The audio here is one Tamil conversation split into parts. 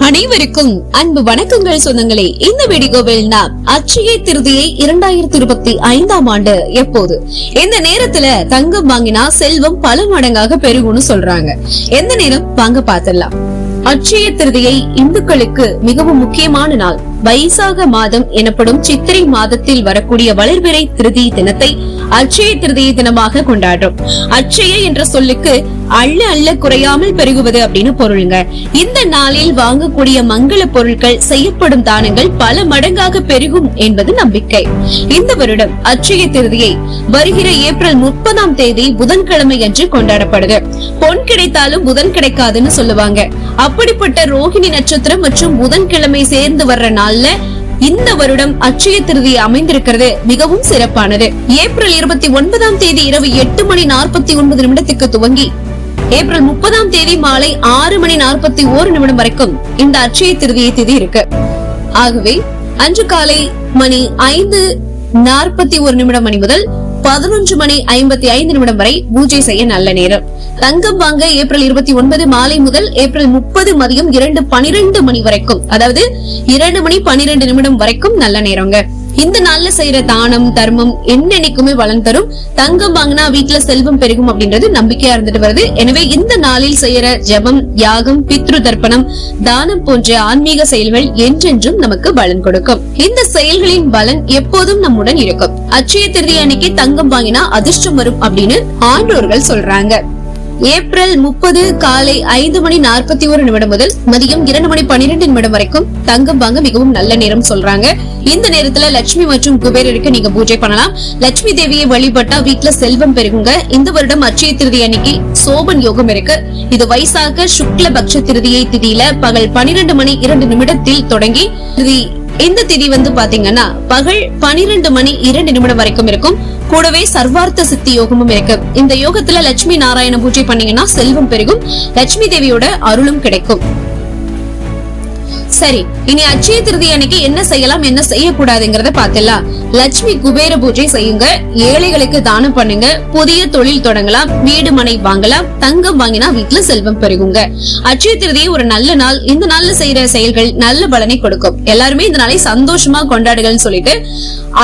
அனைவருக்கும் அன்பு வணக்கங்கள் சொந்தங்களே. இந்த வீடியோவில் நாம் அட்சய திருதியை 2025 ஆண்டு எப்போது, எந்த நேரத்துல தங்கம் வாங்கினா செல்வம் பல மடங்காக பெருகும்னு சொல்றாங்க. எந்த நேரம் வாங்க பாத்திரலாம். அட்சய திருதியை இந்துக்களுக்கு மிகவும் முக்கியமான நாள். வைசாக மாதம் எனப்படும் சித்திரை மாதத்தில் வரக்கூடிய வளர்பிறை திருதி தினத்தை அட்சய திருதியை தினமாக கொண்டாடுறோம். அட்சய என்ற சொல்லுக்கு அள்ள அள்ள குறையாமல் பெருகுவது அப்படின்னு பொருளுங்க. இந்த நாளில் வாங்கக்கூடிய மங்கள பொருட்கள், செய்யப்படும் தானங்கள் பல மடங்காக பெருகும் என்பது நம்பிக்கை. இந்த வருடம் அட்சய திருதியை வருகிற ஏப்ரல் 30ஆம் தேதி புதன்கிழமை அன்று கொண்டாடப்படுது. பொன் கிடைத்தாலும் புதன் கிடைக்காதுன்னு சொல்லுவாங்க. அப்படிப்பட்ட ரோஹிணி நட்சத்திரம் மற்றும் புதன்கிழமை சேர்ந்து வர்ற நாள்ல இந்த வருடம் அட்சய திருதி அமைந்திருக்கிறது மிகவும் சிறப்பானது. ஏப்ரல் 29ஆம் தேதி இரவு 8:49 துவங்கி ஏப்ரல் 30ஆம் தேதி மாலை 6:41 வரைக்கும் இந்த அட்சய திருதியை திதி இருக்கு. ஆகவே அன்று காலை மணி 5:41 மணி முதல் 11:55 வரை பூஜை செய்ய நல்ல நேரம். தங்கம் வாங்க ஏப்ரல் 29 மாலை முதல் ஏப்ரல் 30 மதியம் 2:12 மணி வரைக்கும், அதாவது 2:12 வரைக்கும் நல்ல நேரங்க. இந்த நாள்ல செய்யற தானம் தர்மம் என்னைக்குமே பலன் தரும். தங்கம் வாங்கினா வீட்டுல செல்வம் பெருகும் அப்படின்றது நம்பிக்கையா இருந்துட்டு வருது. எனவே இந்த நாளில் செய்யற ஜபம், யாகம், பித்ரு தர்ப்பணம், தானம் போன்ற ஆன்மீக செயல்கள் என்றென்றும் நமக்கு பலன் கொடுக்கும். இந்த செயல்களின் பலன் எப்போதும் நம்முடன் இருக்கும். அட்சய திருதி அன்னைக்கு தங்கம் வாங்கினா அதிர்ஷ்டம் வரும் அப்படின்னு ஆன்றோர்கள் சொல்றாங்க. ஏப்ரல் 30 காலை 5:41 முதல் மதியம் 2:12 வரைக்கும் தங்கம் வாங்க மிகவும் நல்ல நேரம் சொல்றாங்க. இந்த நேரத்துல லட்சுமி மற்றும் குபேரருக்கு நீங்க பூஜை பண்ணலாம். லட்சுமி தேவியை வழிபட்டா வீட்டுல செல்வம் பெருகுங்க. இந்த வருடம் அட்சய திருதி அன்னைக்கு சோபன் யோகம் இருக்கு. இது வைசாக சுக்ல பக்ஷ திருதியை திதியில பகல் 12:02 தொடங்கி இந்த திதி பாத்தீங்கன்னா பகல் 12:02 வரைக்கும் இருக்கும். கூடவே சர்வார்த்த சித்தி யோகமும் இருக்கு. இந்த யோகத்துல லட்சுமி நாராயண பூஜை பண்ணீங்கன்னா செல்வம் பெருகும், லட்சுமி தேவியோட அருளும் கிடைக்கும். சரி, இனி அட்சய திருதி அன்னைக்கு என்ன செய்யலாம், என்ன செய்யக்கூடாதுங்கிறத பாத்தலாம். லட்சுமி குபேர பூஜை செய்யுங்க, ஏழைகளுக்கு தானம் பண்ணுங்க, புதிய தொழில் தொடங்கலாம், வீடு மனை வாங்கலாம், தங்கம் வாங்கினா வீட்டுல செல்வம் பெருகுங்க. அட்சய திருதியை ஒரு நல்ல நாள். இந்த நாள்ல செய்யற செயல்கள் நல்ல பலனை கொடுக்கும். எல்லாருமே இந்த நாளை சந்தோஷமா கொண்டாடுகள்னு சொல்லிட்டு,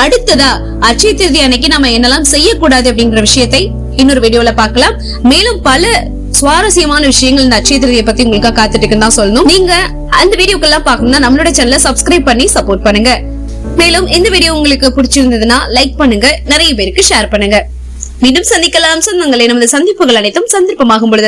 அடுத்ததா அட்சய திருதி அன்னைக்கு நம்ம என்னெல்லாம் செய்யக்கூடாது அப்படிங்கிற விஷயத்தை இன்னொரு வீடியோல பார்க்கலாம். மேலும் பல சுவாரஸ்யமான விஷயங்கள் இந்த அட்சய திருதியை பத்தி உங்களுக்கு காத்துட்டு இருக்குன்னு தான் சொல்லணும். நீங்க அந்த வீடியோக்கெல்லாம் பார்க்கணும்னா நம்மளோட சேனலை சப்ஸ்கிரைப் பண்ணி சப்போர்ட் பண்ணுங்க. மேலும் இந்த வீடியோ உங்களுக்கு பிடிச்சிருந்ததுன்னா லைக் பண்ணுங்க, நிறைய பேருக்கு ஷேர் பண்ணுங்க. மீண்டும் சந்திக்கலாம் சொந்தங்களே. நமது சந்திப்புகள் அனைத்தும் சந்தர்ப்பமாகும் பொழுது